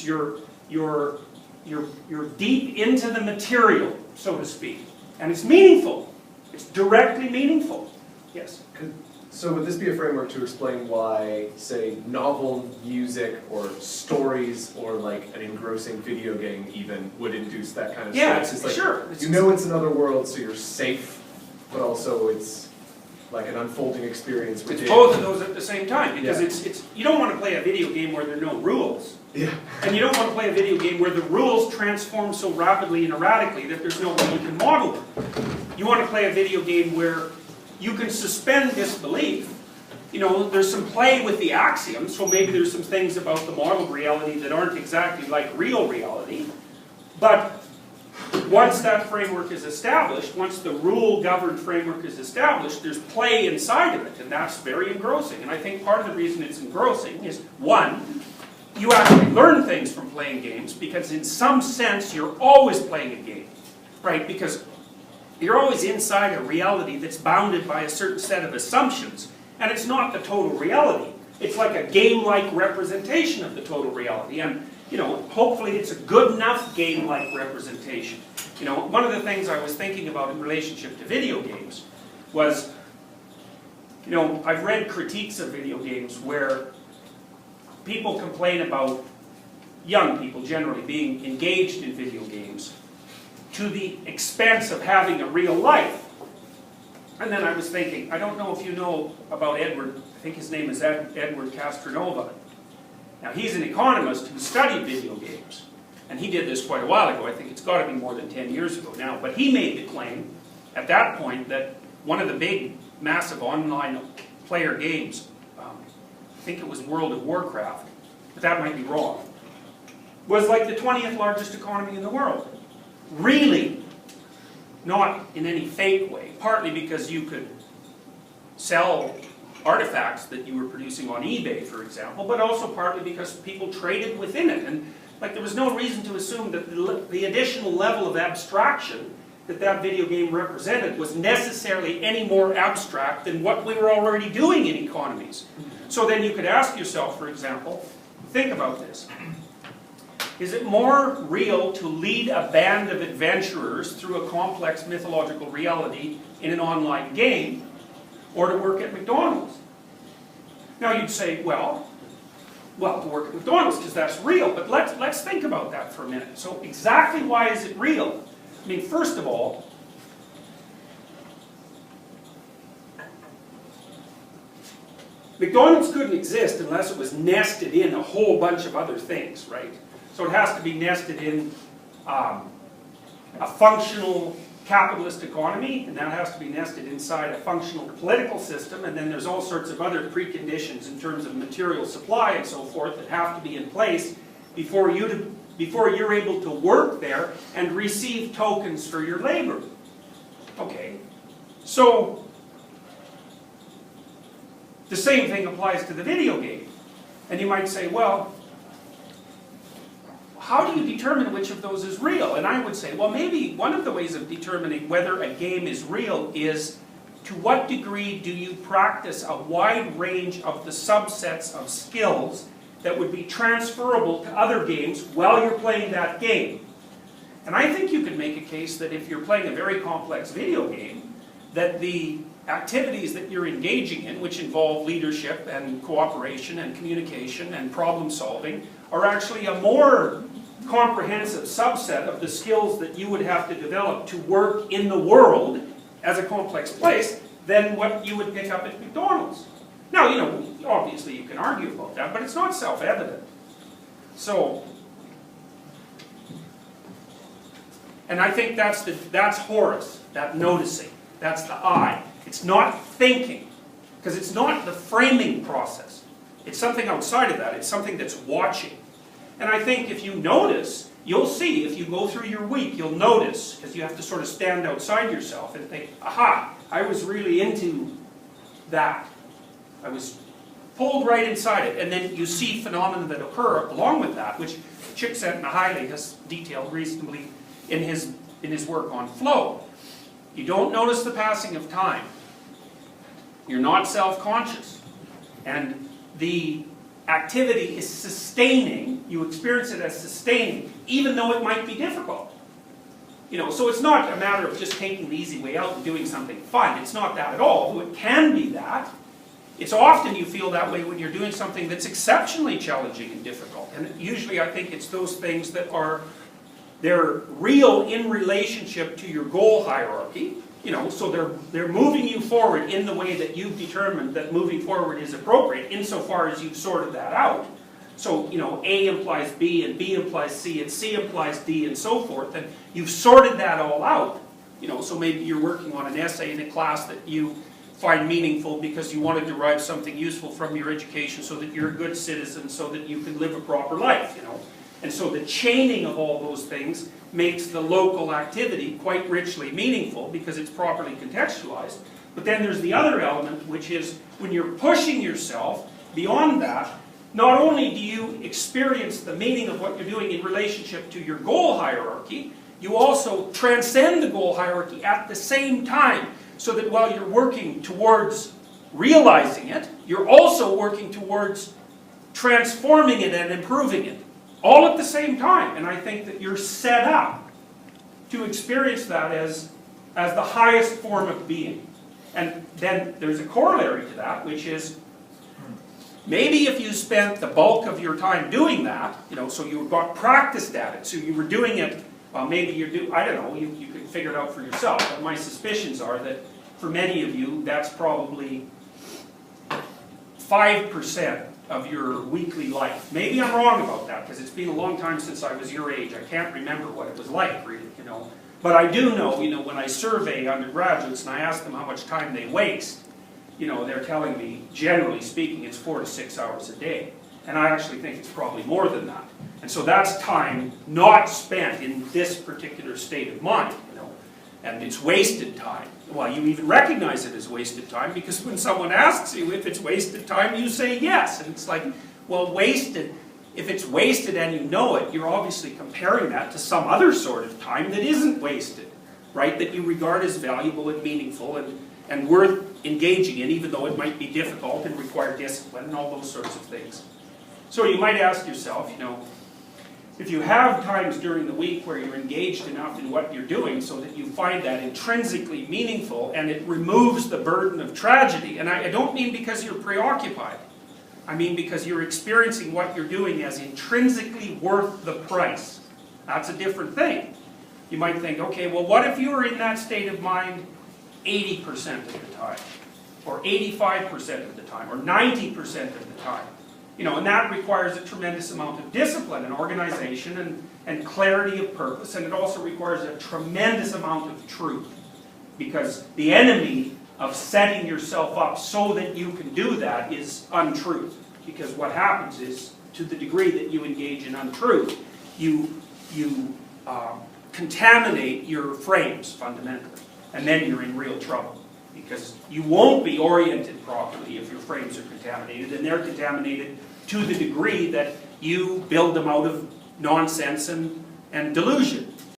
you're deep into the material, so to speak. And it's meaningful. It's directly meaningful. Yes? So would this be a framework to explain why, say, novel music or stories or like an engrossing video game even would induce that kind of stress? It's like, sure. You know it's another world, so you're safe, but also it's like an unfolding experience within. It's both of those at the same time, because it's you don't want to play a video game where there are no rules. Yeah. And you don't want to play a video game where the rules transform so rapidly and erratically that there's no way you can model them. You want to play a video game where you can suspend disbelief. You know, there's some play with the axioms, so maybe there's some things about the modeled reality that aren't exactly like real reality. But once that framework is established, once the rule-governed framework is established, there's play inside of it, and that's very engrossing. And I think part of the reason it's engrossing is, one, you actually learn things from playing games, because in some sense you're always playing a game, right? Because you're always inside a reality that's bounded by a certain set of assumptions, and it's not the total reality. It's like a game-like representation of the total reality, and you know, hopefully it's a good enough game-like representation. You know, one of the things I was thinking about in relationship to video games was, you know, I've read critiques of video games where people complain about young people generally being engaged in video games to the expense of having a real life. And then I was thinking, I don't know if you know about Edward, I think his name is Edward Castronova. Now he's an economist who studied video games. And he did this quite a while ago, I think it's got to be more than 10 years ago now. But he made the claim at that point that one of the big, massive online player games, I think it was World of Warcraft, but that might be wrong, was like the 20th largest economy in the world. Really, not in any fake way, partly because you could sell artifacts that you were producing on eBay, for example, but also partly because people traded within it. And like there was no reason to assume that the additional level of abstraction that that video game represented was necessarily any more abstract than what we were already doing in economies. So then you could ask yourself, for example, think about this. Is it more real to lead a band of adventurers through a complex mythological reality in an online game, or to work at McDonald's? Now you'd say, well, to work at McDonald's because that's real, but let's think about that for a minute. So exactly why is it real? I mean, first of all, McDonald's couldn't exist unless it was nested in a whole bunch of other things, right? So it has to be nested in a functional capitalist economy, and that has to be nested inside a functional political system, and then there's all sorts of other preconditions in terms of material supply and so forth that have to be in place before you're able to work there and receive tokens for your labor. Okay, so the same thing applies to the video game. And you might say, well, how do you determine which of those is real? And I would say, well, maybe one of the ways of determining whether a game is real is to what degree do you practice a wide range of the subsets of skills that would be transferable to other games while you're playing that game. And I think you could make a case that if you're playing a very complex video game, that the activities that you're engaging in, which involve leadership and cooperation and communication and problem solving, are actually a more comprehensive subset of the skills that you would have to develop to work in the world as a complex place than what you would pick up at McDonald's. Now, you know, obviously you can argue about that, but it's not self-evident. So, and I think that's Horace, that noticing, that's the I. It's not thinking, because it's not the framing process. It's something outside of that. It's something that's watching. And I think if you notice, you'll see, if you go through your week, you'll notice, because you have to sort of stand outside yourself and think, aha, I was really into that. I was pulled right inside it. And then you see phenomena that occur along with that, which Csikszentmihalyi has detailed reasonably in his work on flow. You don't notice the passing of time. You're not self-conscious. And the activity is sustaining, you experience it as sustaining, even though it might be difficult. You know, so it's not a matter of just taking the easy way out and doing something fun. It's not that at all. Though it can be that. It's often you feel that way when you're doing something that's exceptionally challenging and difficult. And usually I think it's those things that are, they're real in relationship to your goal hierarchy. You know, so they're moving you forward in the way that you've determined that moving forward is appropriate, insofar as you've sorted that out. So, you know, A implies B, and B implies C, and C implies D, and so forth, and you've sorted that all out. You know, so maybe you're working on an essay in a class that you find meaningful because you want to derive something useful from your education so that you're a good citizen, so that you can live a proper life, you know. And so the chaining of all those things makes the local activity quite richly meaningful because it's properly contextualized. But then there's the other element, which is when you're pushing yourself beyond that, not only do you experience the meaning of what you're doing in relationship to your goal hierarchy, you also transcend the goal hierarchy at the same time, so that while you're working towards realizing it, you're also working towards transforming it and improving it, all at the same time. And I think that you're set up to experience that as the highest form of being. And then there's a corollary to that, which is, maybe if you spent the bulk of your time doing that, you know, so you got practiced at it, so you were doing it, well, maybe I don't know, you can figure it out for yourself, but my suspicions are that for many of you, that's probably 5% of your weekly life. Maybe I'm wrong about that, because it's been a long time since I was your age. I can't remember what it was like, really, you know. But I do know, you know, when I survey undergraduates and I ask them how much time they waste, you know, they're telling me, generally speaking, it's 4 to 6 hours a day. And I actually think it's probably more than that. And so that's time not spent in this particular state of mind, you know. And it's wasted time. Well, you even recognize it as wasted time, because when someone asks you if it's wasted time, you say yes. And it's like, well, wasted, if it's wasted and you know it, you're obviously comparing that to some other sort of time that isn't wasted, right? That you regard as valuable and meaningful and worth engaging in, even though it might be difficult and require discipline and all those sorts of things. So you might ask yourself, you know, if you have times during the week where you're engaged enough in what you're doing so that you find that intrinsically meaningful and it removes the burden of tragedy, and I don't mean because you're preoccupied, I mean because you're experiencing what you're doing as intrinsically worth the price. That's a different thing. You might think, okay, well, what if you were in that state of mind 80% of the time, or 85% of the time, or 90% of the time? You know, and that requires a tremendous amount of discipline and organization and clarity of purpose, and it also requires a tremendous amount of truth. Because the enemy of setting yourself up so that you can do that is untruth. Because what happens is, to the degree that you engage in untruth, you contaminate your frames fundamentally. And then you're in real trouble. Because you won't be oriented properly if your frames are contaminated, and they're contaminated to the degree that you build them out of nonsense and delusion.